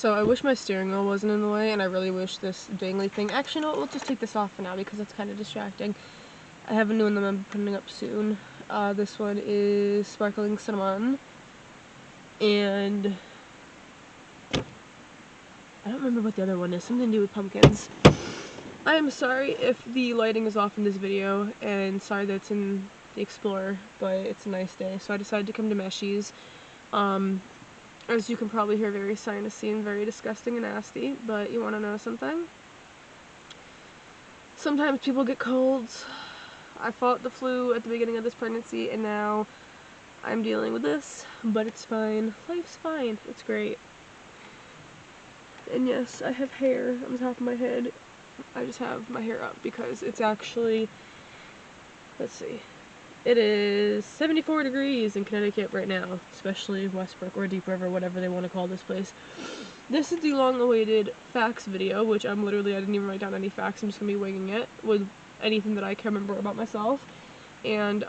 So I wish my steering wheel wasn't in the way, and I really wish this dangly thing. Actually, no, we'll just take this off for now because it's kind of distracting. I have a new one that I'm putting up soon. This one is Sparkling Cinnamon, and I don't remember what the other one is. Something to do with pumpkins. I am sorry if the lighting is off in this video, and sorry that it's in the Explorer, but it's a nice day, so I decided to come to Meshi's. As you can probably hear, very sinusy and very disgusting and nasty, but you want to know something? Sometimes people get colds. I fought the flu at the beginning of this pregnancy, and now I'm dealing with this, but it's fine. Life's fine. It's great. And yes, I have hair on the top of my head. I just have my hair up because it's actually, let's see, it is 74 degrees in Connecticut right now, especially Westbrook or Deep River, whatever they want to call this place. This is the long-awaited facts video, which I didn't even write down any facts, I'm just going to be winging it with anything that I can remember about myself. And,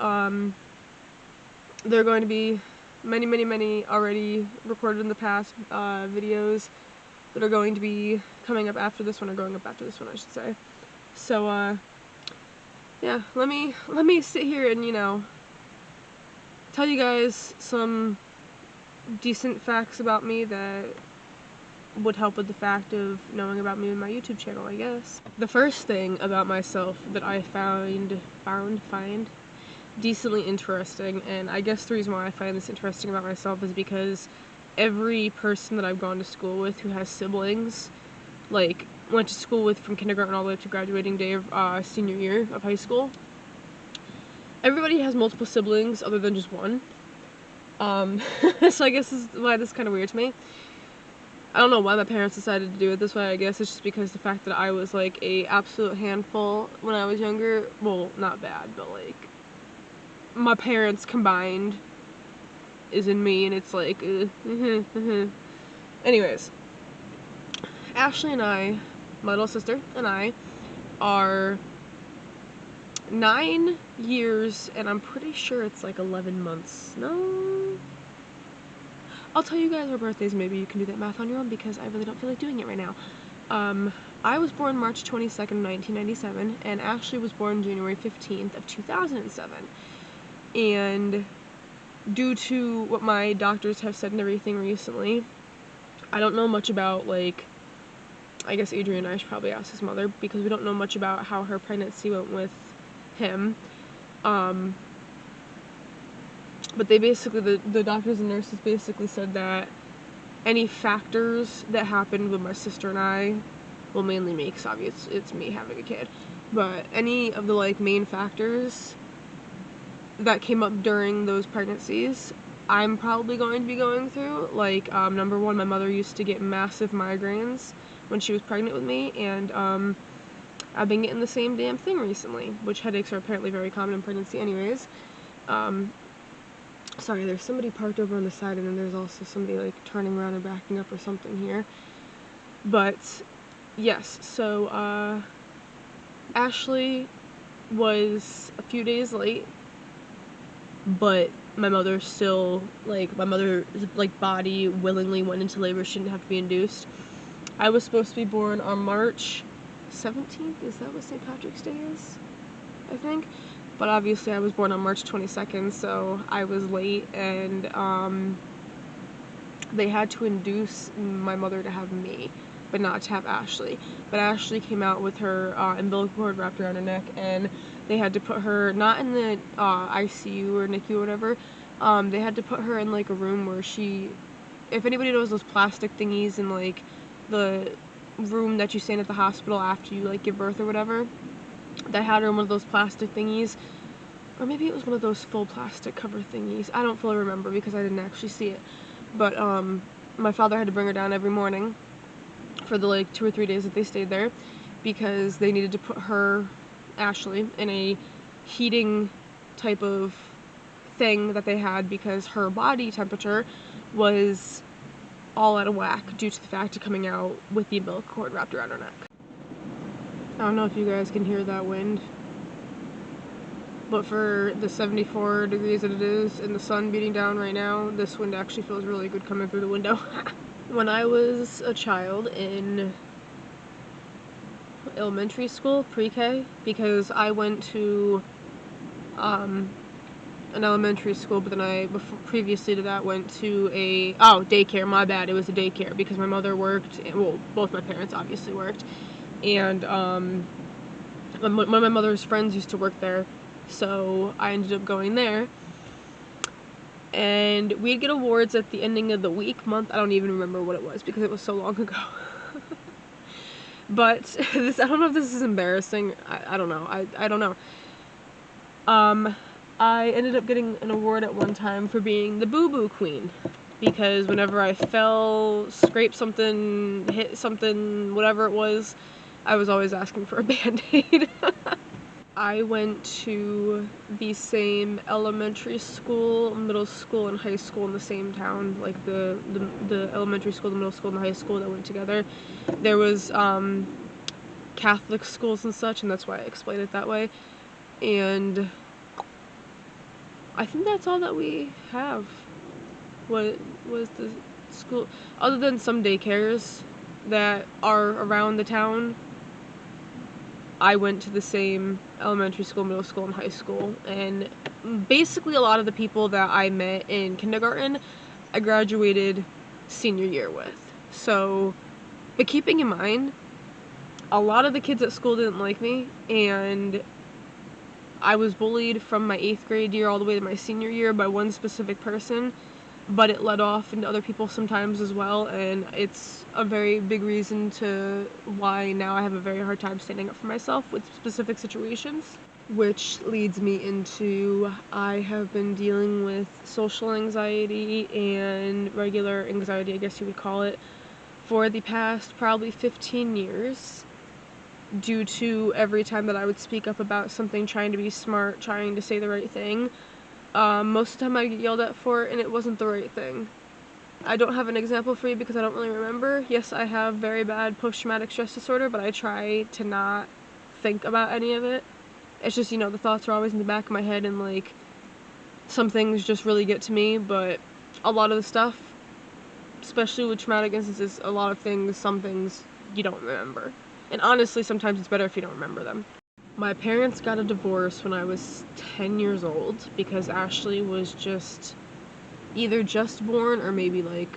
there are going to be many already recorded in the past, videos that are going to be coming up after this one, or going up after this one, I should say. So, yeah, let me sit here and, you know, tell you guys some decent facts about me that would help with the fact of knowing about me and my YouTube channel, I guess. The first thing about myself that I find decently interesting, and I guess the reason why I find this interesting about myself is because every person that I've gone to school with who has siblings, like, went to school with from kindergarten all the way up to graduating day of senior year of high school, everybody has multiple siblings other than just one. So I guess this is why this is kind of weird to me. I don't know why my parents decided to do it this way. I guess it's just because the fact that I was, like, a absolute handful when I was younger. Well, not bad, but, like, my parents combined is in me, and it's like, Anyways, Ashley and I, my little sister and I, are 9 years, and I'm pretty sure it's like 11 months. No? I'll tell you guys our birthdays, maybe you can do that math on your own, because I really don't feel like doing it right now. I was born March 22nd, 1997, and Ashley was born January 15th of 2007. And due to what my doctors have said and everything recently, I don't know much about, like, I guess Adrian and I should probably ask his mother, because we don't know much about how her pregnancy went with him. But they basically, the doctors and nurses basically said that any factors that happened with my sister and I, well, mainly me, because obviously it's me having a kid, but any of the, like, main factors that came up during those pregnancies, I'm probably going to be going through. Like, number one, my mother used to get massive migraines when she was pregnant with me, and I've been getting the same damn thing recently, which headaches are apparently very common in pregnancy anyways. Sorry, there's somebody parked over on the side, and then there's also somebody, like, turning around and backing up or something here. But, yes, so, Ashley was a few days late, but my mother still, like, my mother's, like, body willingly went into labor. She didn't have to be induced. I was supposed to be born on March 17th, is that what St. Patrick's Day is? I think. But obviously I was born on March 22nd, so I was late, and they had to induce my mother to have me, but not to have Ashley. But Ashley came out with her umbilical cord wrapped around her neck, and they had to put her, not in the ICU or NICU or whatever, they had to put her in, like, a room where she, if anybody knows those plastic thingies in, like, the room that you stay in at the hospital after you, like, give birth or whatever, they had her in one of those plastic thingies, or maybe it was one of those full plastic cover thingies. I don't fully remember because I didn't actually see it. But, my father had to bring her down every morning for the, like, 2 or 3 days that they stayed there, because they needed to put her, Ashley, in a heating type of thing that they had, because her body temperature was all out of whack due to the fact of coming out with the umbilical cord wrapped around her neck. I don't know if you guys can hear that wind, but for the 74 degrees that it is and the sun beating down right now, this wind actually feels really good coming through the window. When I was a child in elementary school, pre-K, because I went to an elementary school, but then previously to that went to daycare, my bad, it was a daycare, because my mother worked, well, both my parents obviously worked, and one of my mother's friends used to work there, so I ended up going there, and we'd get awards at the ending of the week, month, I don't even remember what it was, because it was so long ago. But this, I don't know if this is embarrassing. I don't know. I don't know. I ended up getting an award at one time for being the boo-boo queen, because whenever I fell, scraped something, hit something, whatever it was, I was always asking for a Band-Aid. I went to the same elementary school, middle school, and high school in the same town, like the elementary school, the middle school, and the high school that went together. There was Catholic schools and such, and that's why I explained it that way. And I think that's all that we have. What was the school, other than some daycares that are around the town. I went to the same elementary school, middle school, and high school, and basically a lot of the people that I met in kindergarten, I graduated senior year with. So, but keeping in mind, a lot of the kids at school didn't like me, and I was bullied from my 8th grade year all the way to my senior year by one specific person, but it led off into other people sometimes as well, and it's a very big reason to why now I have a very hard time standing up for myself with specific situations. Which leads me into, I have been dealing with social anxiety and regular anxiety, I guess you would call it, for the past probably 15 years. Due to every time that I would speak up about something, trying to be smart, trying to say the right thing, most of the time I get yelled at for it, and it wasn't the right thing. I don't have an example for you because I don't really remember. Yes, I have very bad post-traumatic stress disorder, but I try to not think about any of it. It's just, the thoughts are always in the back of my head, and, like, some things just really get to me, but a lot of the stuff, especially with traumatic instances, a lot of things, some things, you don't remember. And honestly, sometimes it's better if you don't remember them. My parents got a divorce when I was 10 years old because Ashley was either just born or maybe like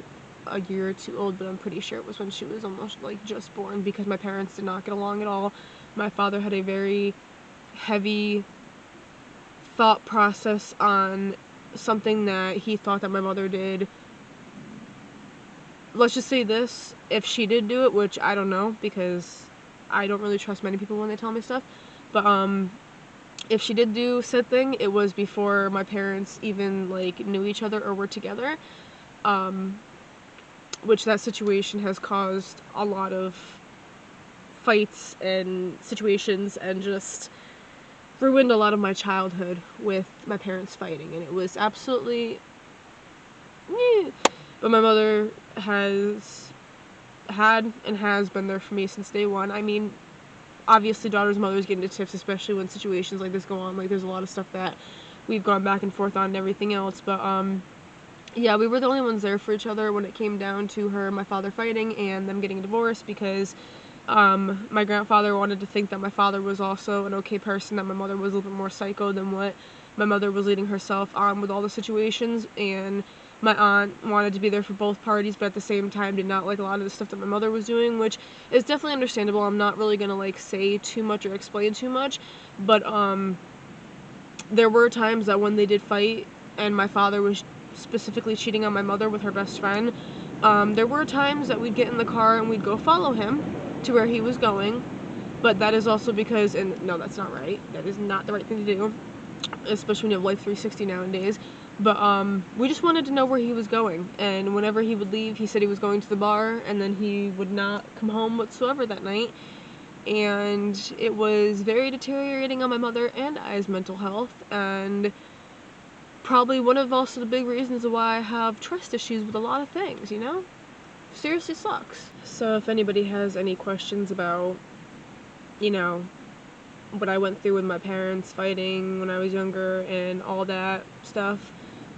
a year or two old, but I'm pretty sure it was when she was almost like just born, because my parents did not get along at all. My father had a very heavy thought process on something that he thought that my mother did. Let's just say this, if she did do it, which I don't know because I don't really trust many people when they tell me stuff, but if she did do said thing, it was before my parents even like knew each other or were together, which that situation has caused a lot of fights and situations and just ruined a lot of my childhood with my parents fighting, and it was absolutely but my mother has had and has been there for me since day one. I mean, obviously daughters, mothers get into tiffs, especially when situations like this go on. Like, there's a lot of stuff that we've gone back and forth on and everything else, but yeah, we were the only ones there for each other when it came down to her and my father fighting and them getting divorced, because my grandfather wanted to think that my father was also an okay person, that my mother was a little bit more psycho than what my mother was leading herself on with all the situations, and my aunt wanted to be there for both parties, but at the same time did not like a lot of the stuff that my mother was doing, which is definitely understandable. I'm not really gonna like say too much or explain too much, but there were times that when they did fight and my father was specifically cheating on my mother with her best friend, there were times that we'd get in the car and we'd go follow him to where he was going, but that is also because, and no, that's not right, that is not the right thing to do, especially when you have Life 360 nowadays, but we just wanted to know where he was going, and whenever he would leave, he said he was going to the bar, and then he would not come home whatsoever that night, and it was very deteriorating on my mother and I's mental health, and probably one of also the big reasons why I have trust issues with a lot of things, seriously sucks. So if anybody has any questions about, what I went through with my parents fighting when I was younger and all that stuff,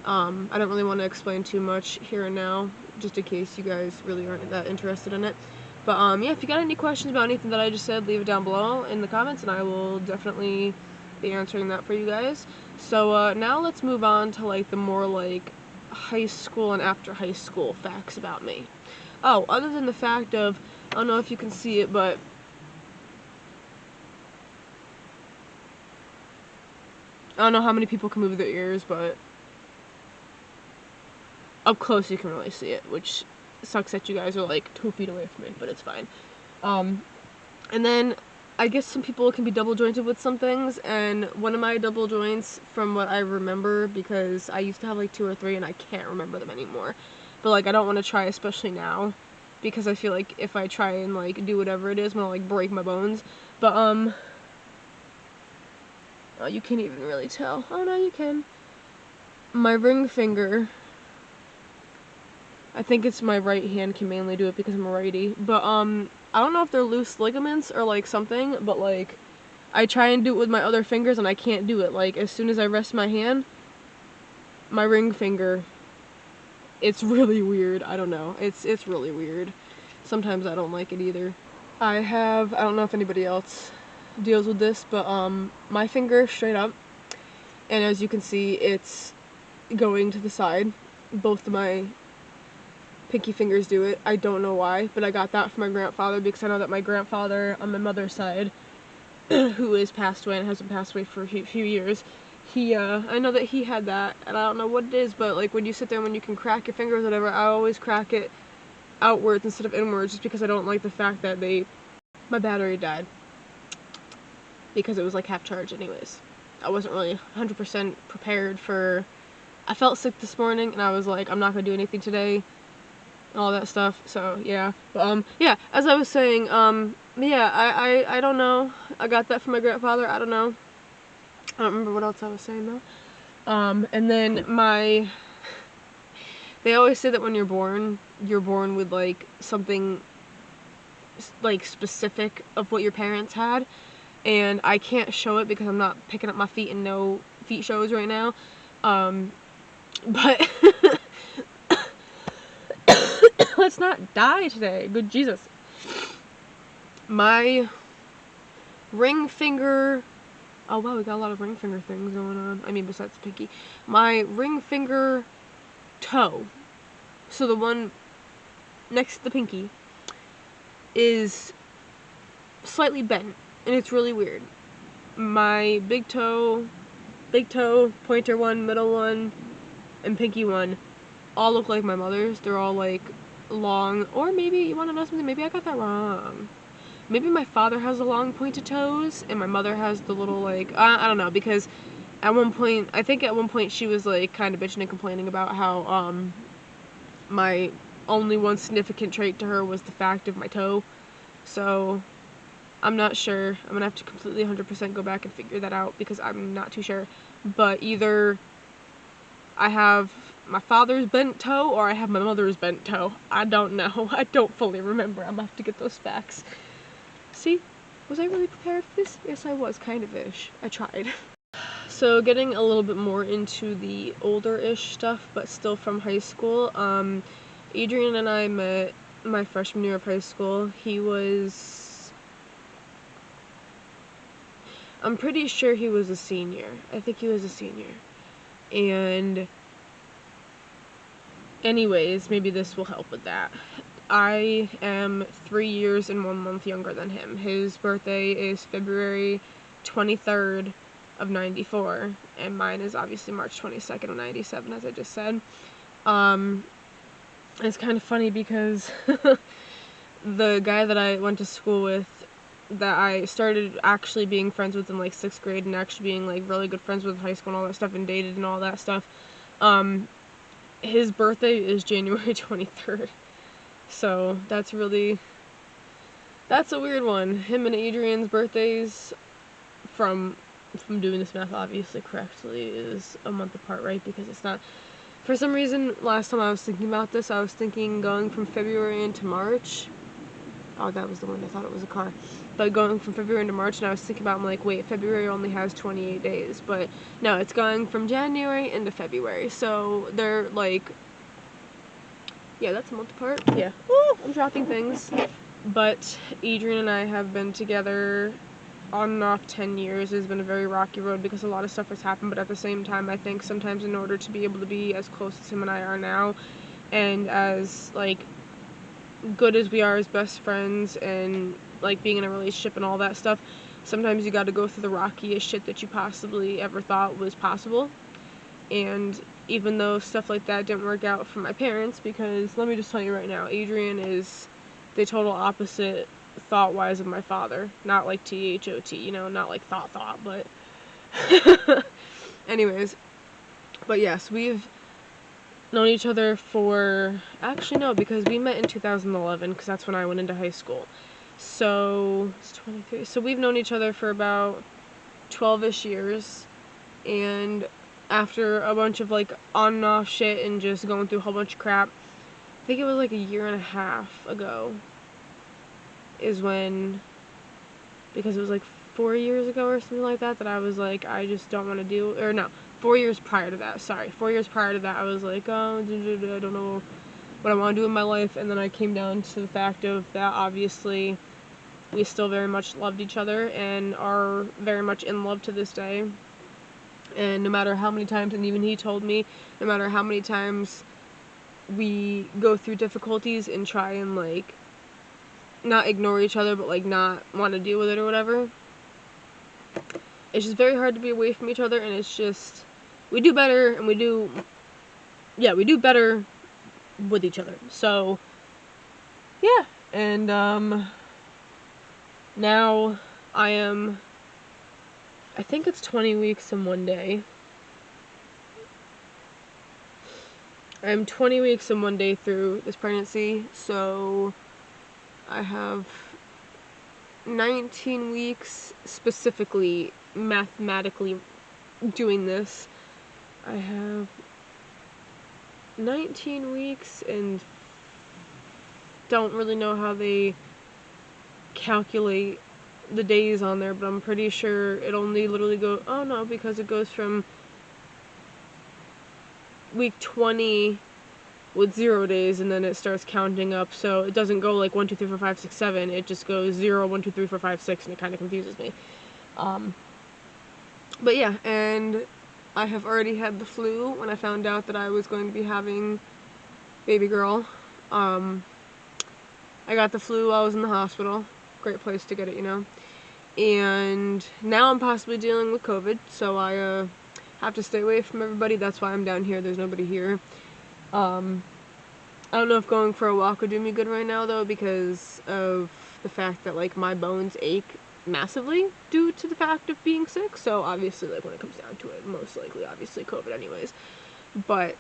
I don't really want to explain too much here and now, just in case you guys really aren't that interested in it. But yeah, if you got any questions about anything that I just said, leave it down below in the comments, and I will definitely be answering that for you guys. So now let's move on to like the more like high school and after high school facts about me. Oh, other than the fact of, I don't know if you can see it, but I don't know how many people can move their ears, but up close you can really see it, which sucks that you guys are like 2 feet away from me, but it's fine. And then I guess some people can be double jointed with some things, and one of my double joints, from what I remember, because I used to have like 2 or 3 and I can't remember them anymore, but like I don't want to try, especially now, because I feel like if I try and like do whatever it is, I'm gonna like break my bones. But oh, you can't even really tell. Oh no, you can. My ring finger, I think it's my right hand can mainly do it because I'm a righty, but I don't know if they're loose ligaments or like something, but like I try and do it with my other fingers and I can't do it. Like as soon as I rest my hand, my ring finger, it's really weird. I don't know. It's really weird. Sometimes I don't like it either. I don't know if anybody else deals with this, but my finger straight up, and as you can see, it's going to the side. Both of my pinky fingers do it. I don't know why, but I got that from my grandfather, because I know that my grandfather on my mother's side, who is passed away and hasn't passed away for a few years, I know that he had that, and I don't know what it is, but like when you sit there, when you can crack your fingers or whatever, I always crack it outwards instead of inwards, just because I don't like the fact that my battery died, because it was like half charged anyways. I wasn't really 100% prepared for, I felt sick this morning, and I was like, I'm not gonna do anything today, all that stuff, so yeah. But yeah, as I was saying, yeah, I don't know, I got that from my grandfather, I don't know, I don't remember what else I was saying though. And then they always say that when you're born with like something like specific of what your parents had, and I can't show it because I'm not picking up my feet in no feet shows right now, but let's not die today, good Jesus. My ring finger, oh wow, we got a lot of ring finger things going on, I mean besides the pinky. My ring finger toe, so the one next to the pinky, is slightly bent, and it's really weird. My big toe, pointer one, middle one, and pinky one all look like my mother's. They're all like long, or maybe, you want to know something, maybe I got that wrong. Maybe my father has the long pointed toes and my mother has the little like, I don't know, because at one point, I think at one point she was like kind of bitching and complaining about how my only one significant trait to her was the fact of my toe. So I'm not sure. I'm gonna have to completely 100% go back and figure that out, because I'm not too sure. But either I have my father's bent toe or I have my mother's bent toe. I don't know. I don't fully remember. I'm gonna have to get those facts. See? Was I really prepared for this? Yes, I was, kind of-ish. I tried. So getting a little bit more into the older-ish stuff, but still from high school, Adrian and I met my freshman year of high school. I'm pretty sure he was a senior. I think he was a senior. And anyways, maybe this will help with that. I am 3 years and 1 month younger than him. His birthday is February 23rd of 94, and mine is obviously March 22nd of 97, as I just said. It's kind of funny because the guy that I went to school with, that I started actually being friends with in like 6th grade and actually being like really good friends with in high school and all that stuff and dated and all that stuff, his birthday is January 23rd. So that's a weird one. Him and Adrian's birthdays, from doing this math obviously correctly, is a month apart, right? Because it's not, for some reason, last time I was thinking about this, I was thinking going from February into March. Oh, that was the one, I thought it was a car. But going from February into March, and I was thinking about, I'm like, wait, February only has 28 days. But no, it's going from January into February. So they're like Yeah, that's a month apart. Yeah. Woo! I'm dropping things. But Adrian and I have been together on and off 10 years. It's been a very rocky road because a lot of stuff has happened, but at the same time, I think sometimes in order to be able to be as close as him and I are now, and as, like, good as we are as best friends, and, like, being in a relationship and all that stuff, sometimes you gotta go through the rockiest shit that you possibly ever thought was possible. And even though stuff like that didn't work out for my parents, because let me just tell you right now, Adrian is the total opposite thought-wise of my father. Not like T-H-O-T, you know, not like thought, but anyways. But yes, we've known each other for, actually no, because we met in 2011, because that's when I went into high school. So, it's 23. So we've known each other for about 12-ish years, and after a bunch of, like, on and off shit and just going through a whole bunch of crap, I think it was like a year and a half ago is when, because it was like 4 years ago or something like that, that I was like, I just don't want to do, or no, 4 years prior to that, sorry, 4 years prior to that, I was like, oh, I don't know what I want to do in my life, and then I came down to the fact of that obviously we still very much loved each other and are very much in love to this day. And no matter how many times, and even he told me, no matter how many times we go through difficulties and try and, like, not ignore each other, but, like, not want to deal with it or whatever, it's just very hard to be away from each other, and it's just, we do better, and we do better with each other. So, yeah. And, now I think it's 20 weeks and 1 day. I'm 20 weeks and 1 day through this pregnancy, so I have 19 weeks specifically mathematically doing this. I have 19 weeks and don't really know how they calculate the days on there, but I'm pretty sure it only literally goes, oh no, because it goes from week 20 with 0 days, and then it starts counting up, so it doesn't go like 1, 2, 3, 4, 5, 6, 7, it just goes 0, 1, 2, 3, 4, 5, 6, and it kind of confuses me. But yeah, and I have already had the flu when I found out that I was going to be having baby girl. I got the flu while I was in the hospital. Great place to get it, you know. And now I'm possibly dealing with COVID, so I have to stay away from everybody. That's why I'm down here. There's nobody here. I don't know if going for a walk would do me good right now, though, because of the fact that, like, my bones ache massively due to the fact of being sick. So obviously, like, when it comes down to it, most likely, obviously, COVID anyways. But,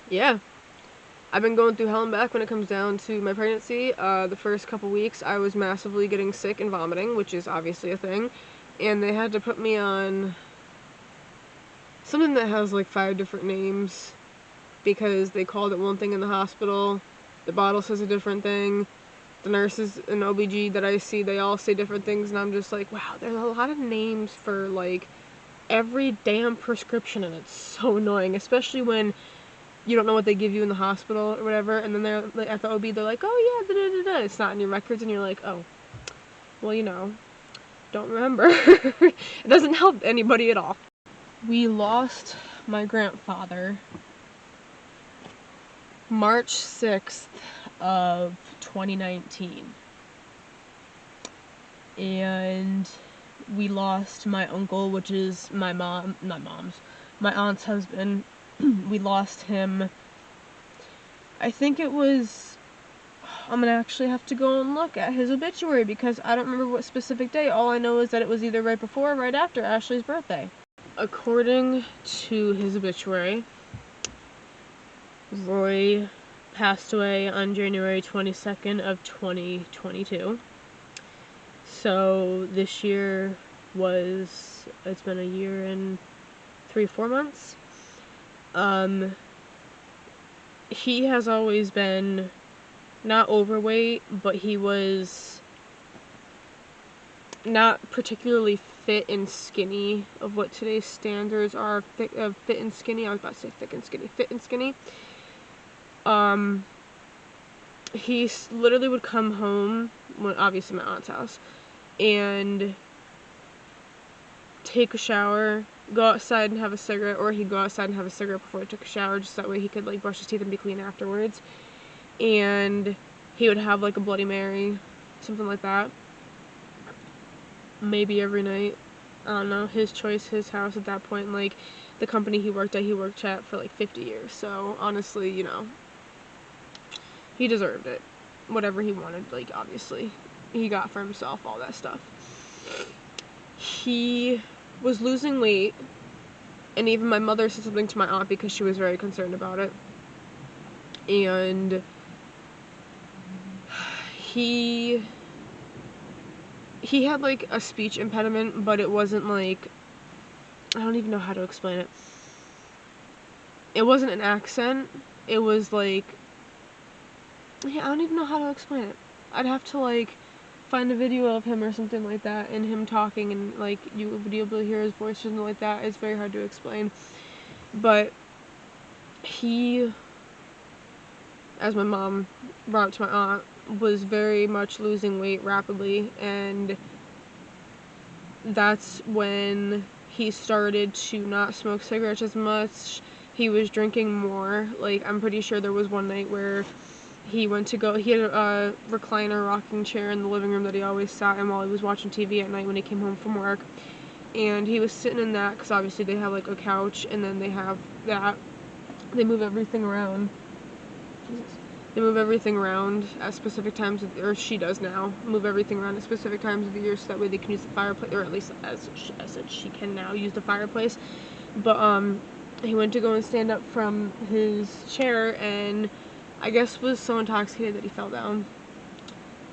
yeah. I've been going through hell and back when it comes down to my pregnancy. The first couple weeks, I was massively getting sick and vomiting, which is obviously a thing. And they had to put me on something that has, like, 5 different names, because they called it one thing in the hospital, the bottle says a different thing, the nurses and OBG that I see, they all say different things, and I'm just like, wow, there's a lot of names for, like, every damn prescription, and it's so annoying, especially when you don't know what they give you in the hospital or whatever, and then they're, like, at the OB, they're like, oh yeah, da-da-da-da, it's not in your records, and you're like, oh, well, you know, don't remember. It doesn't help anybody at all. We lost my grandfather March 6th of 2019. And we lost my uncle, which is my aunt's husband. We lost him, I think it was, I'm gonna actually have to go and look at his obituary because I don't remember what specific day. All I know is that it was either right before or right after Ashley's birthday. According to his obituary, Roy passed away on January 22nd of 2022. So this year it's been a year and 3-4 months. He has always been not overweight, but he was not particularly fit and skinny of what today's standards are of fit and skinny. I was about to say thick and skinny. Fit and skinny. He literally would come home, well, obviously my aunt's house, and take a shower, go outside and have a cigarette, or he'd go outside and have a cigarette before he took a shower, just that way he could, like, brush his teeth and be clean afterwards. And he would have, like, a Bloody Mary, something like that. Maybe every night. I don't know. His choice, his house at that point. Like, the company he worked at for, like, 50 years. So, honestly, you know, he deserved it. Whatever he wanted, like, obviously, he got for himself, all that stuff. He was losing weight, and even my mother said something to my aunt because she was very concerned about it. And he had, like, a speech impediment, but it wasn't, like, I don't even know how to explain it. It wasn't an accent. It was, like, yeah, I don't even know how to explain it. I'd have to, like, find a video of him or something like that, and him talking, and, like, you would be able to hear his voice or something like that. It's very hard to explain. But he, as my mom brought up to my aunt, was very much losing weight rapidly, and that's when he started to not smoke cigarettes as much. He was drinking more. Like, I'm pretty sure there was one night where he had a recliner rocking chair in the living room that he always sat in while he was watching TV at night when he came home from work, and he was sitting in that, because obviously they have, like, a couch, and then they have that, they move everything around. They move everything around at specific times, or she does now, move everything around at specific times of the year so that way they can use the fireplace, or at least as I said, she can now use the fireplace. But he went to go and stand up from his chair, and I guess was so intoxicated that he fell down,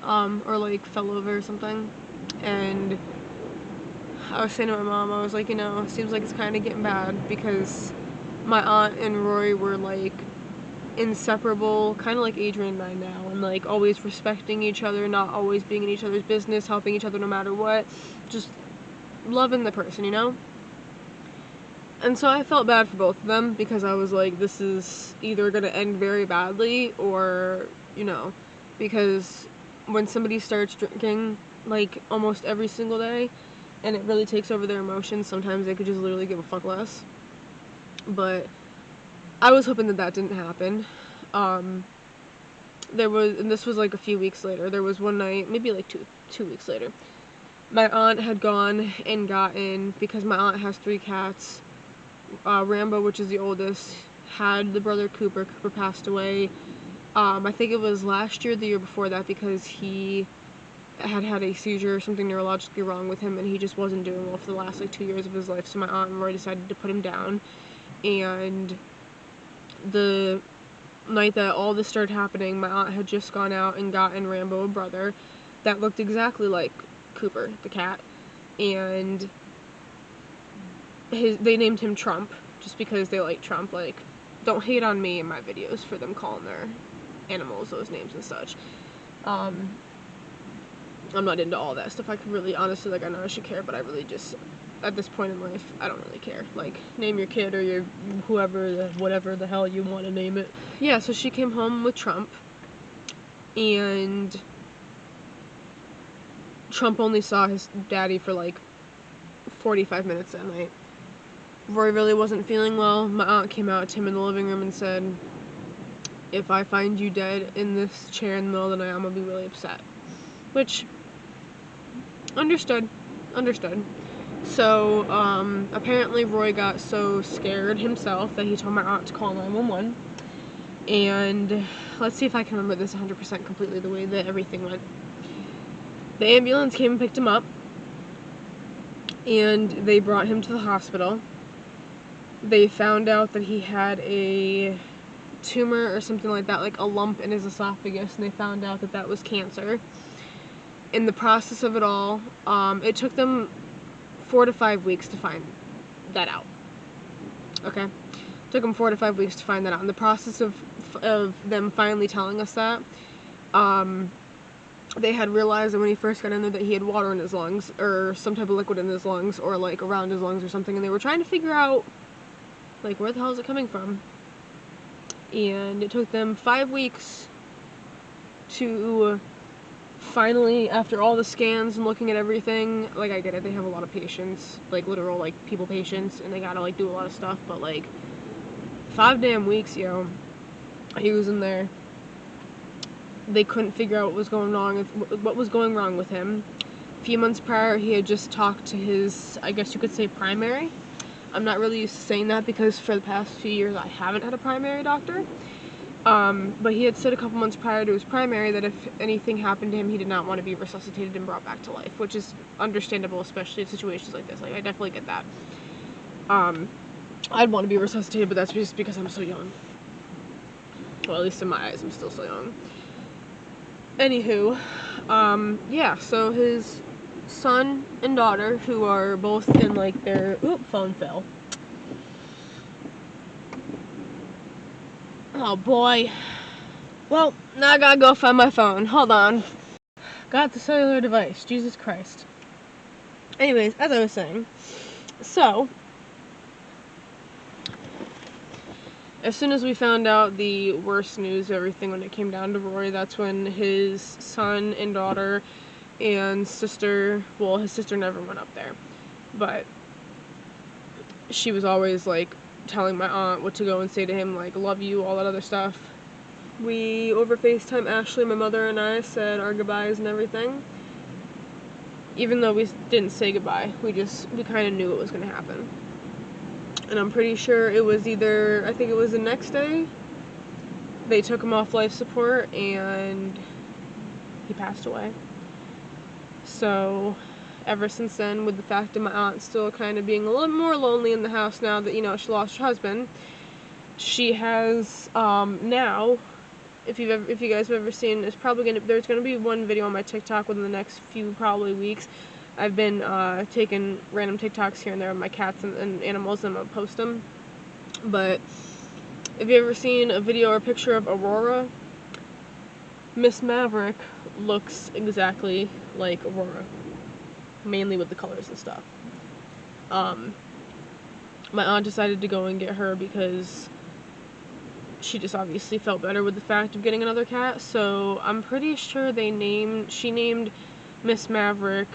or, like, fell over or something. And I was saying to my mom, I was like, you know, it seems like it's kind of getting bad, because my aunt and Roy were, like, inseparable, kind of like Adrian and I now, and, like, always respecting each other, not always being in each other's business, helping each other no matter what, just loving the person, you know? And so I felt bad for both of them, because I was like, this is either gonna end very badly, or, you know, because when somebody starts drinking, like, almost every single day, and it really takes over their emotions, sometimes they could just literally give a fuck less. But I was hoping that didn't happen. And this was, like, a few weeks later, there was one night, maybe, like, two weeks later, my aunt had gone and gotten, because my aunt has 3 cats, Rambo, which is the oldest, had the brother Cooper. Cooper passed away, I think it was last year, the year before that, because he had a seizure or something neurologically wrong with him, and he just wasn't doing well for the last, like, 2 years of his life, so my aunt and Roy decided to put him down. And the night that all this started happening, my aunt had just gone out and gotten Rambo a brother that looked exactly like Cooper, the cat, and they named him Trump, just because they like Trump. Like, don't hate on me in my videos for them calling their animals those names and such. I'm not into all that stuff. I could really, honestly, like, I know I should care, but I really just, at this point in life, I don't really care. Like, name your kid or your whoever, whatever the hell you want to name it. Yeah, so she came home with Trump, and Trump only saw his daddy for, like, 45 minutes that night. Roy really wasn't feeling well. My aunt came out to him in the living room and said, if I find you dead in this chair in the middle of the night, I'm gonna be really upset. Which, understood. So, apparently Roy got so scared himself that he told my aunt to call 911. And let's see if I can remember this 100% completely the way that everything went. The ambulance came and picked him up, and they brought him to the hospital. They found out that he had a tumor or something like that, like a lump in his esophagus, and they found out that that was cancer. In the process of it all, it took them 4 to 5 weeks to find that out. Okay? It took them 4 to 5 weeks to find that out. In the process of them finally telling us that, they had realized that when he first got in there that he had water in his lungs, or some type of liquid in his lungs, or like around his lungs or something, and they were trying to figure out like where the hell is it coming from. And it took them 5 weeks to finally, after all the scans and looking at everything, like, I get it, they have a lot of patients, like literal like people patients, and they gotta like do a lot of stuff, but like 5 damn weeks, yo, he was in there. They couldn't figure out what was going wrong with him. A few months prior, he had just talked to his, I guess you could say, primary. I'm not really used to saying that because for the past few years I haven't had a primary doctor. But he had said a couple months prior to his primary that if anything happened to him, he did not want to be resuscitated and brought back to life, which is understandable, especially in situations like this. Like, I definitely get that. I'd want to be resuscitated, but that's just because I'm so young. Well, at least in my eyes, I'm still so young. Anywho, yeah, so his son and daughter, who are both in, like, their... Oop, phone fell. Oh, boy. Well, now I gotta go find my phone. Hold on. Got the cellular device. Jesus Christ. Anyways, as I was saying, so... as soon as we found out the worst news of everything when it came down to Rory, that's when his son and daughter and sister, well, his sister never went up there, but she was always, like, telling my aunt what to go and say to him, like, love you, all that other stuff. We, over FaceTime, Ashley, my mother, and I said our goodbyes and everything. Even though we didn't say goodbye, we kind of knew it was going to happen. And I'm pretty sure it was either, I think it was the next day, they took him off life support and he passed away. So, ever since then, with the fact that my aunt still kind of being a little more lonely in the house now that, you know, she lost her husband, she has, now, if you guys have ever seen, there's gonna be one video on my TikTok within the next few probably weeks. I've been taking random TikToks here and there of my cats and animals, and I'm gonna post them. But if you ever seen a video or a picture of Aurora, Miss Maverick looks exactly like Aurora, mainly with the colors and stuff. My aunt decided to go and get her because she just obviously felt better with the fact of getting another cat. So I'm pretty sure she named Miss Maverick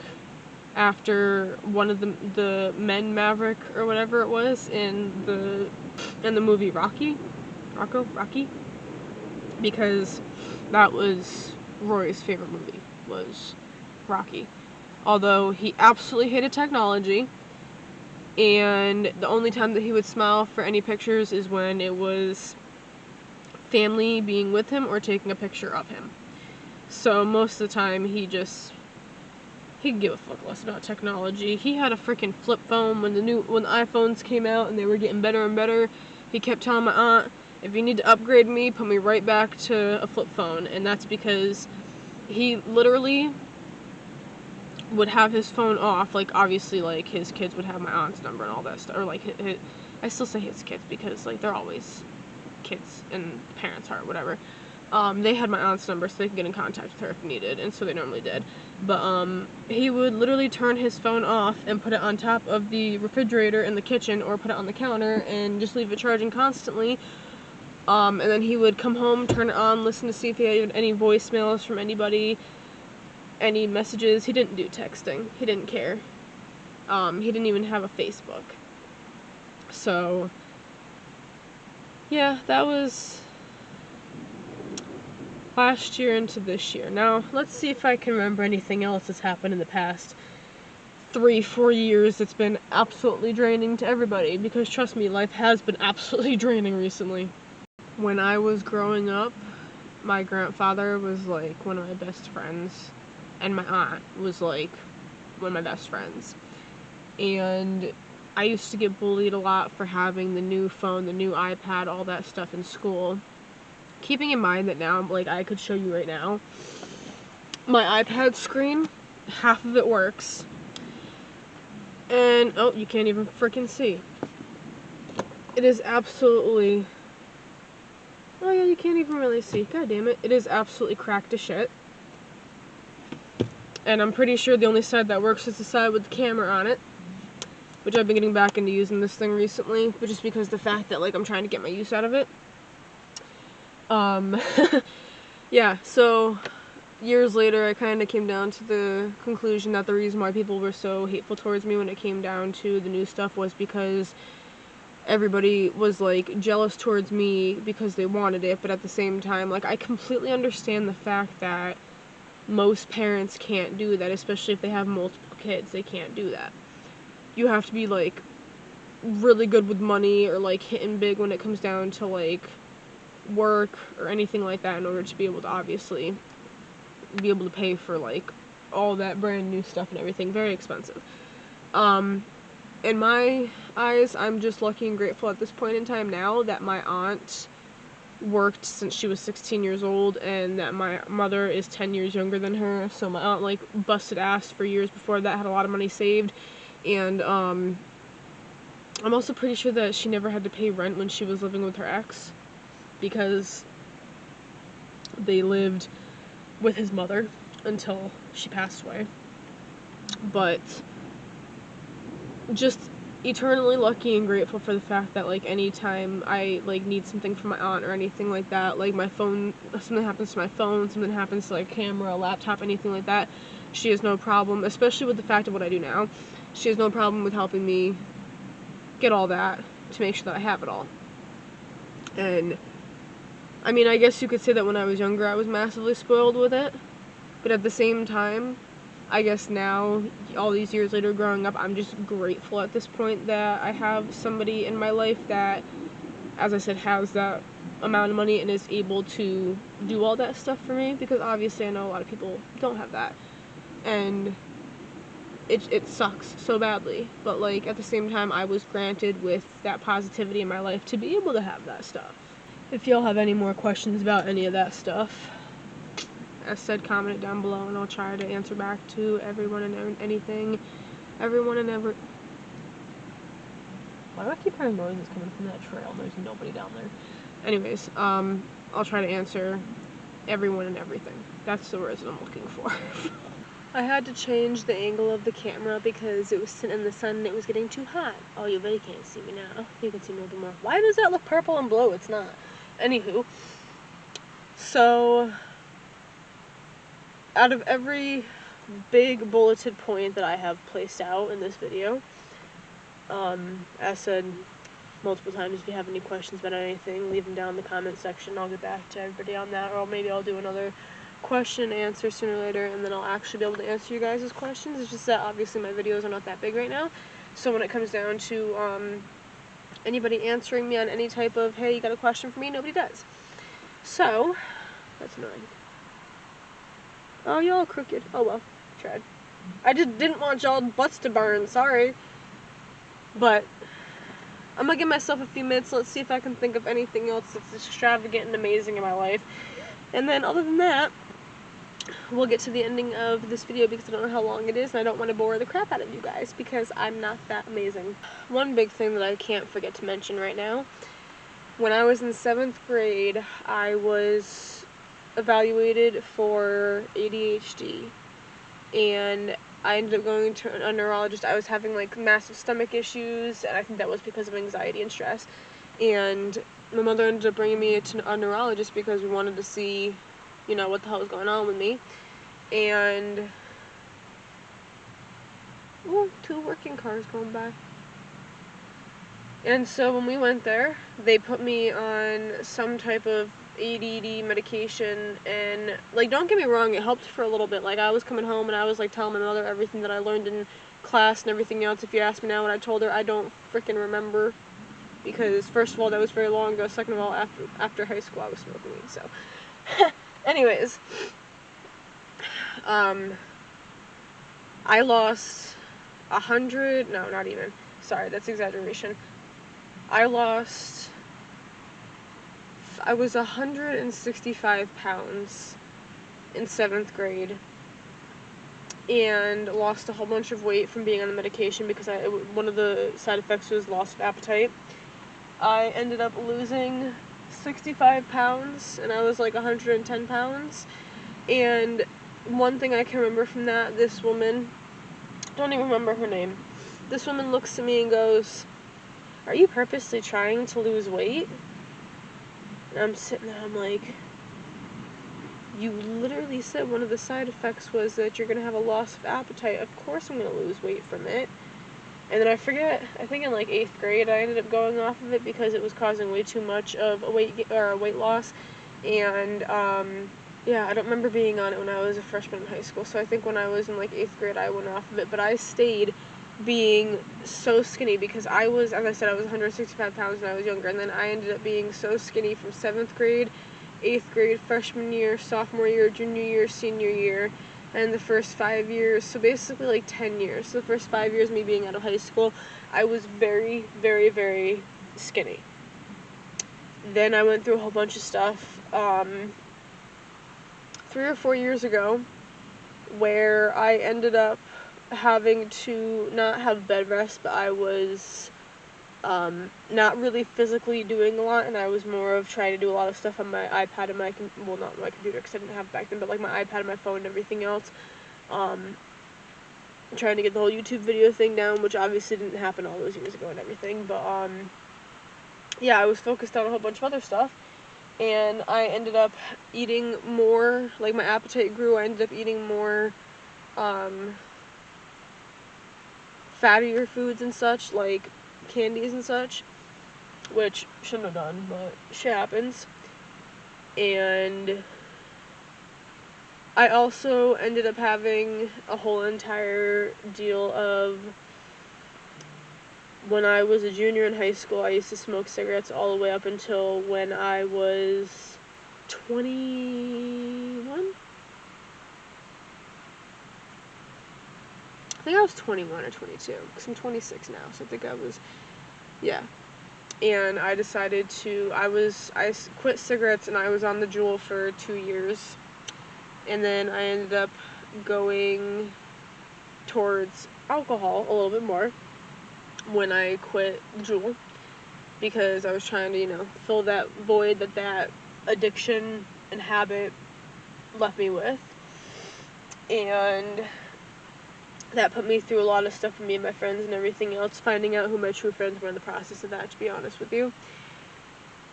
after one of the men Maverick or whatever it was in the movie Rocky, because that was Rory's favorite movie, was Rocky. Although he absolutely hated technology, and the only time that he would smile for any pictures is when it was family being with him or taking a picture of him. So most of the time he could give a fuck less about technology. He had a freaking flip phone when the iPhones came out and they were getting better and better. He kept telling my aunt, if you need to upgrade me, put me right back to a flip phone. And that's because he literally would have his phone off. Like, obviously, like, his kids would have my aunt's number and all that stuff. Or, like, I still say his kids because, like, they're always kids in parents' heart, whatever. They had my aunt's number so they could get in contact with her if needed, and so they normally did. But, he would literally turn his phone off and put it on top of the refrigerator in the kitchen or put it on the counter and just leave it charging constantly. And then he would come home, turn it on, listen to see if he had any voicemails from anybody, any messages. He didn't do texting. He didn't care. He didn't even have a Facebook. So, yeah, that was last year into this year. Now, let's see if I can remember anything else that's happened in the past 3-4 years that's been absolutely draining to everybody, because trust me, life has been absolutely draining recently. When I was growing up, my grandfather was like one of my best friends, and my aunt was like one of my best friends. And I used to get bullied a lot for having the new phone, the new iPad, all that stuff in school. Keeping in mind that now, like, I could show you right now, my iPad screen, half of it works. And, oh, you can't even freaking see. It is absolutely... oh yeah, you can't even really see. God damn it. It is absolutely cracked to shit. And I'm pretty sure the only side that works is the side with the camera on it, which I've been getting back into using this thing recently, but just because the fact that, like, I'm trying to get my use out of it. Yeah, so years later I kind of came down to the conclusion that the reason why people were so hateful towards me when it came down to the new stuff was because everybody was, like, jealous towards me because they wanted it, but at the same time, like, I completely understand the fact that most parents can't do that, especially if they have multiple kids. They can't do that. You have to be, like, really good with money or, like, hitting big when it comes down to, like, work or anything like that in order to be able to obviously be able to pay for, like, all that brand new stuff and everything. Very expensive. In my eyes, I'm just lucky and grateful at this point in time now that my aunt worked since she was 16 years old and that my mother is 10 years younger than her. So my aunt, like, busted ass for years before that, had a lot of money saved, and I'm also pretty sure that she never had to pay rent when she was living with her ex, because they lived with his mother until she passed away. But just eternally lucky and grateful for the fact that, like, anytime I, like, need something from my aunt or anything like that, like my phone, something happens to my phone, something happens to, like, camera, laptop, anything like that, she has no problem, especially with the fact of what I do now, she has no problem with helping me get all that to make sure that I have it all. And I mean, I guess you could say that when I was younger I was massively spoiled with it, but at the same time, I guess now, all these years later growing up, I'm just grateful at this point that I have somebody in my life that, as I said, has that amount of money and is able to do all that stuff for me, because obviously I know a lot of people don't have that, and it sucks so badly, but, like, at the same time, I was granted with that positivity in my life to be able to have that stuff. If y'all have any more questions about any of that stuff, as said, comment it down below and I'll try to answer back to everyone and anything. Everyone and ever. Why do I keep hearing noises coming from that trail? There's nobody down there. Anyways, I'll try to answer everyone and everything. That's the words I'm looking for. I had to change the angle of the camera because it was sitting in the sun and it was getting too hot. Oh, you really can't see me now. You can see me a little more. Why does that look purple and blue? It's not. Anywho. So, out of every big bulleted point that I have placed out in this video, as said multiple times, if you have any questions about anything, leave them down in the comment section. I'll get back to everybody on that, or maybe I'll do another question and answer sooner or later, and then I'll actually be able to answer you guys' questions. It's just that obviously my videos are not that big right now, so when it comes down to anybody answering me on any type of, hey, you got a question for me, nobody does. So, that's annoying. Oh, y'all crooked. Oh well, tried. I just didn't want y'all butts to burn, sorry. But I'm gonna give myself a few minutes, let's see if I can think of anything else that's extravagant and amazing in my life. And then other than that, we'll get to the ending of this video because I don't know how long it is and I don't want to bore the crap out of you guys because I'm not that amazing. One big thing that I can't forget to mention right now, when I was in 7th grade, I was evaluated for ADHD, and I ended up going to a neurologist. I was having, like, massive stomach issues, and I think that was because of anxiety and stress, and my mother ended up bringing me to a neurologist because we wanted to see, you know, what the hell was going on with me. And ooh, 2 working cars going by. And so when we went there, they put me on some type of ADD medication, and, like, don't get me wrong, it helped for a little bit. Like, I was coming home and I was, like, telling my mother everything that I learned in class and everything else. If you ask me now what I told her, I don't freaking remember, because first of all, that was very long ago, second of all, after high school I was smoking weed, so. Anyways, I lost 100, no, not even, sorry, that's exaggeration. I was 165 pounds in 7th grade, and lost a whole bunch of weight from being on the medication because one of the side effects was loss of appetite. I ended up losing 65 pounds, and I was like 110 pounds, and one thing I can remember from that, this woman, don't even remember her name, this woman looks at me and goes, "Are you purposely trying to lose weight?" And I'm sitting there, I'm like, you literally said one of the side effects was that you're going to have a loss of appetite. Of course I'm going to lose weight from it. And then I forget, I think in like 8th grade I ended up going off of it because it was causing way too much of a weight loss. And yeah, I don't remember being on it when I was a freshman in high school. So I think when I was in like 8th grade I went off of it, but I stayed being so skinny because I was, as I said, I was 165 pounds when I was younger, and then I ended up being so skinny from 7th grade, 8th grade, freshman year, sophomore year, junior year, senior year, and the first 5 years, so basically like 10 years. So the first 5 years, me being out of high school, I was very, very, very skinny. Then I went through a whole bunch of stuff 3 or 4 years ago where I ended up having to not have bed rest, but I was not really physically doing a lot, and I was more of trying to do a lot of stuff on my iPad and well, not my computer because I didn't have it back then, but like my iPad and my phone and everything else, trying to get the whole YouTube video thing down, which obviously didn't happen all those years ago and everything, but yeah, I was focused on a whole bunch of other stuff, and I ended up eating more, like my appetite grew, I ended up eating more fattier foods and such, like candies and such, which shouldn't have done, but shit happens. And I also ended up having a whole entire deal of, when I was a junior in high school, I used to smoke cigarettes all the way up until when I was 21? I think I was 21 or 22, because I'm 26 now, so I think I was, yeah. And I decided to, I quit cigarettes and I was on the Juul for 2 years. And then I ended up going towards alcohol a little bit more when I quit Juul, because I was trying to, fill that void that addiction and habit left me with. And that put me through a lot of stuff with me and my friends and everything else, finding out who my true friends were in the process of that, to be honest with you.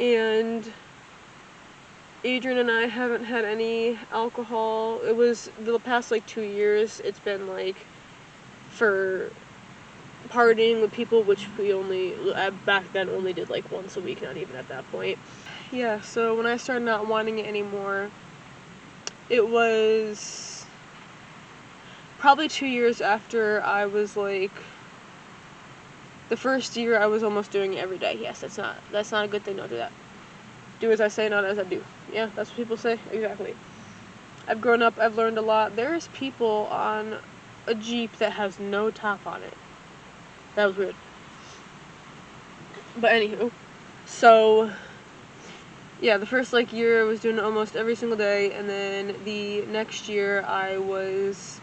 And Adrian and I haven't had any alcohol. It was the past like 2 years. It's been like for partying with people, which we only, back then only did like once a week, not even at that point. Yeah, so when I started not wanting it anymore, it was probably 2 years after I was like, the first year I was almost doing it every day. Yes, that's not a good thing, don't do that. Do as I say, not as I do. Yeah, that's what people say, exactly. I've grown up, I've learned a lot. There's people on a Jeep that has no top on it. That was weird. But anywho, so yeah, the first like year I was doing it almost every single day, and then the next year I was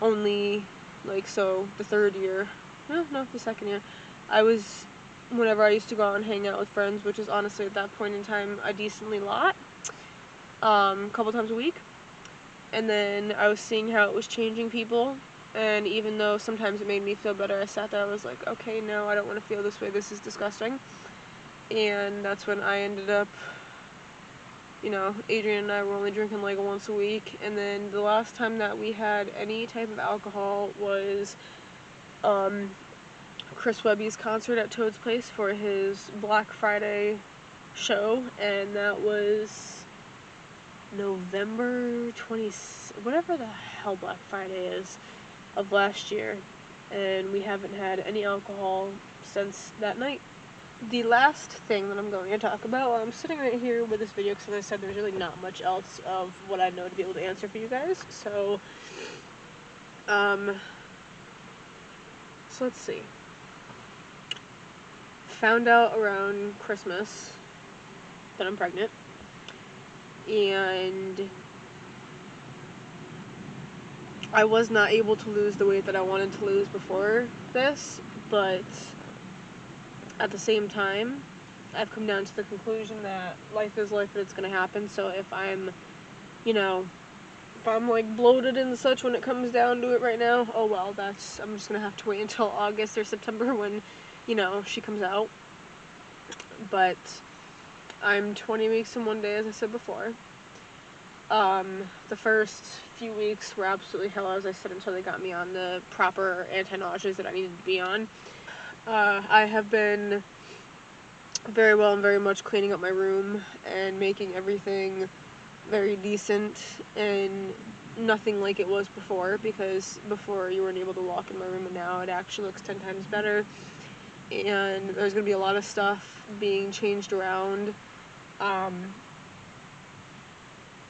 only like, so the third year, no, the second year, I was, whenever I used to go out and hang out with friends, which is honestly at that point in time a decently lot, couple times a week. And then I was seeing how it was changing people, and even though sometimes it made me feel better, I sat there, I was like, okay, no, I don't want to feel this way, this is disgusting. And that's when I ended up, Adrian and I were only drinking like once a week, and then the last time that we had any type of alcohol was Chris Webby's concert at Toad's Place for his Black Friday show, and that was November 20th, whatever the hell Black Friday is, of last year, and we haven't had any alcohol since that night. The last thing that I'm going to talk about, I'm sitting right here with this video because, as I said, there's really not much else of what I know to be able to answer for you guys, so let's see. Found out around Christmas that I'm pregnant, and I was not able to lose the weight that I wanted to lose before this, but at the same time, I've come down to the conclusion that life is life and it's going to happen, so if I'm, if I'm like bloated and such when it comes down to it right now, oh well, I'm just gonna have to wait until August or September when, she comes out. But I'm 20 weeks and 1 day, as I said before. The first few weeks were absolutely hell, as I said, until they got me on the proper anti-nauseas that I needed to be on. I have been very well and very much cleaning up my room and making everything very decent and nothing like it was before, because before you weren't able to walk in my room, and now it actually looks 10 times better. And there's going to be a lot of stuff being changed around.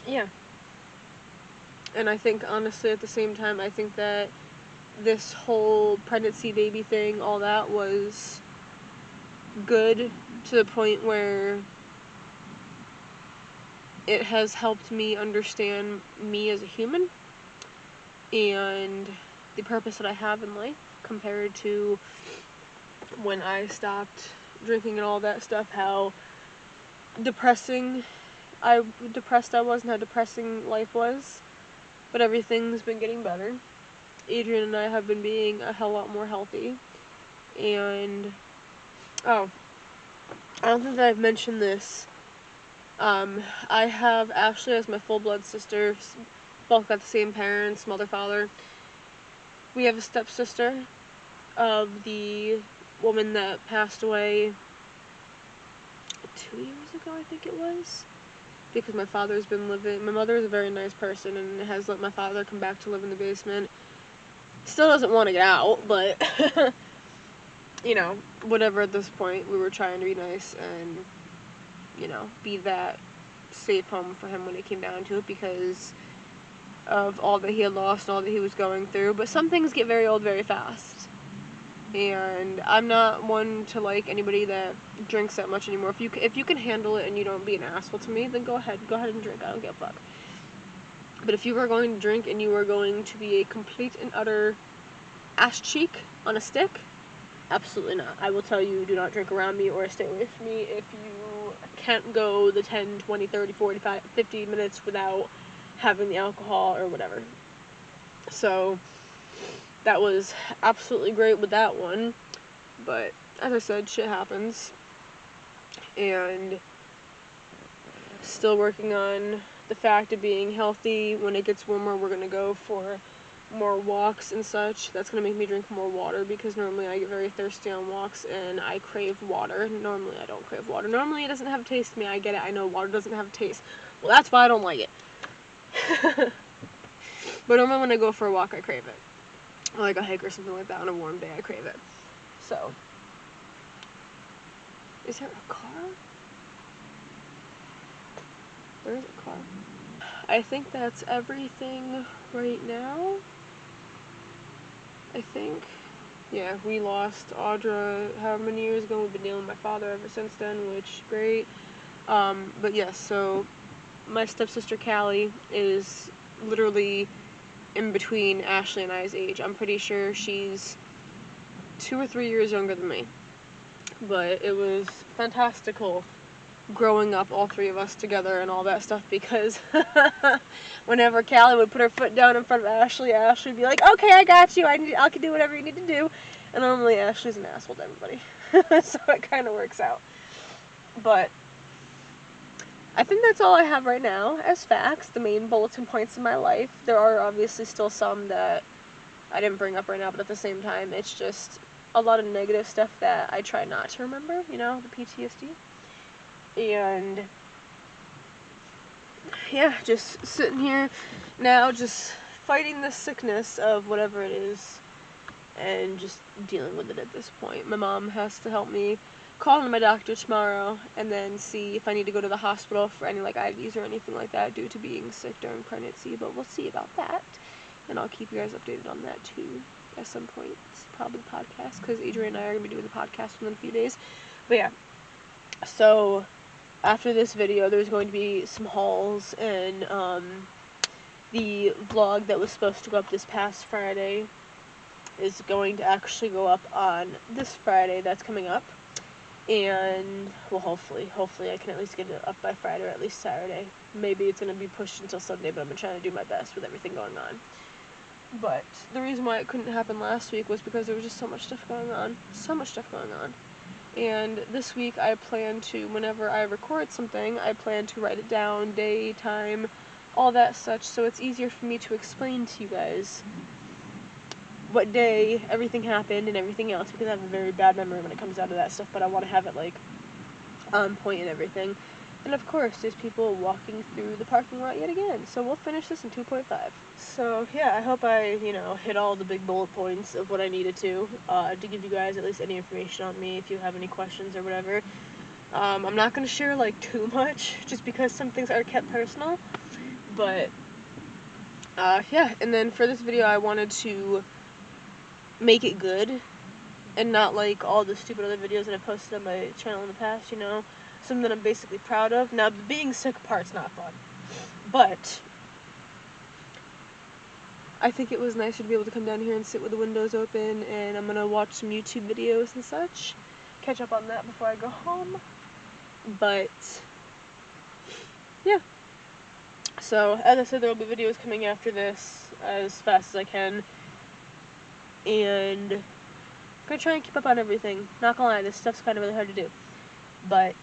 Yeah. And I think, honestly, at the same time, I think that this whole pregnancy baby thing, all that was good to the point where it has helped me understand me as a human and the purpose that I have in life compared to when I stopped drinking and all that stuff, how depressed I was and how depressing life was. But everything's been getting better. Adrian and I have been being a hell lot more healthy. And, I don't think that I've mentioned this. I have Ashley as my full-blood sister. Both got the same parents, mother, father. We have a stepsister of the woman that passed away 2 years ago, I think it was. Because my mother is a very nice person and has let my father come back to live in the basement. Still doesn't want to get out, but, whatever at this point. We were trying to be nice and, be that safe home for him when it came down to it, because of all that he had lost and all that he was going through. But some things get very old very fast. And I'm not one to like anybody that drinks that much anymore. If you can handle it and you don't be an asshole to me, then go ahead and drink. I don't give a fuck. But if you are going to drink and you are going to be a complete and utter ass cheek on a stick, absolutely not. I will tell you, do not drink around me or stay away from me if you can't go the 10, 20, 30, 45, 50 minutes without having the alcohol or whatever. So that was absolutely great with that one. But as I said, shit happens. And still working on the fact of being healthy. When it gets warmer, we're going to go for more walks and such. That's going to make me drink more water, because normally I get very thirsty on walks and I crave water. Normally I don't crave water. Normally it doesn't have a taste to me. I get it. I know water doesn't have a taste. Well, that's why I don't like it. But normally when I go for a walk, I crave it. Or like a hike or something like that on a warm day, I crave it. So, is there a car? There is a car. I think that's everything right now. I think. Yeah, we lost Audra however many years ago. We've been dealing with my father ever since then, which great. But yes, so my stepsister Callie is literally in between Ashley and I's age. I'm pretty sure she's 2 or 3 years younger than me. But it was fantastical growing up, all three of us together and all that stuff, because whenever Callie would put her foot down in front of Ashley, Ashley would be like, okay, I got you, I can do whatever you need to do. And normally Ashley's an asshole to everybody. So it kind of works out. But I think that's all I have right now as facts, the main bulletin points in my life. There are obviously still some that I didn't bring up right now, but at the same time, it's just a lot of negative stuff that I try not to remember, the PTSD. And yeah, just sitting here now, just fighting the sickness of whatever it is and just dealing with it at this point. My mom has to help me call in my doctor tomorrow and then see if I need to go to the hospital for any IVs or anything like that due to being sick during pregnancy, but we'll see about that. And I'll keep you guys updated on that too at some point, probably the podcast, because Adrian and I are going to be doing the podcast within a few days. But yeah, so after this video, there's going to be some hauls, and the vlog that was supposed to go up this past Friday is going to actually go up on this Friday that's coming up. And, well, hopefully I can at least get it up by Friday or at least Saturday. Maybe it's going to be pushed until Sunday, but I'm trying to do my best with everything going on. But the reason why it couldn't happen last week was because there was just so much stuff going on. And this week I plan to, whenever I record something, I plan to write it down, day, time, all that such, so it's easier for me to explain to you guys what day everything happened and everything else, because I have a very bad memory when it comes down to that stuff, but I want to have it, like, on point and everything. And of course, there's people walking through the parking lot yet again, so we'll finish this in 2.5. So, yeah, I hope I, hit all the big bullet points of what I needed to give you guys at least any information on me if you have any questions or whatever. I'm not going to share, like, too much, just because some things are kept personal, but, yeah, and then for this video, I wanted to make it good, and not like all the stupid other videos that I've posted on my channel in the past, something that I'm basically proud of. Now, the being sick part's not fun, but I think it was nicer to be able to come down here and sit with the windows open, and I'm gonna watch some YouTube videos and such, catch up on that before I go home. But yeah, so as I said, there will be videos coming after this as fast as I can, and I'm gonna try and keep up on everything. Not gonna lie, this stuff's kind of really hard to do, but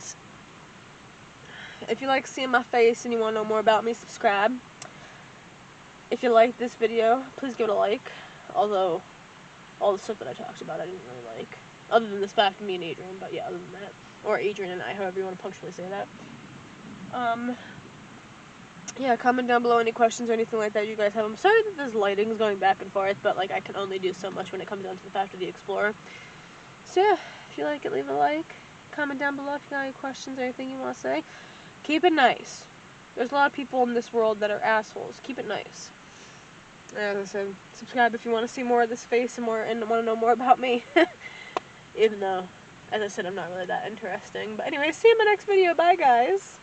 if you like seeing my face and you want to know more about me, subscribe. If you like this video, please give it a like. Although, all the stuff that I talked about I didn't really like. Other than this fact of me and Adrian, but yeah, other than that. Or Adrian and I, however you want to punctually say that. Yeah, comment down below any questions or anything like that you guys have. I'm sorry that this lighting's going back and forth, but like I can only do so much when it comes down to the fact of the Explorer. So yeah, if you like it, leave a like. Comment down below if you got any questions or anything you want to say. Keep it nice. There's a lot of people in this world that are assholes. Keep it nice. As I said, subscribe if you want to see more of this face and want to know more about me. Even though, as I said, I'm not really that interesting. But anyway, see you in my next video. Bye, guys.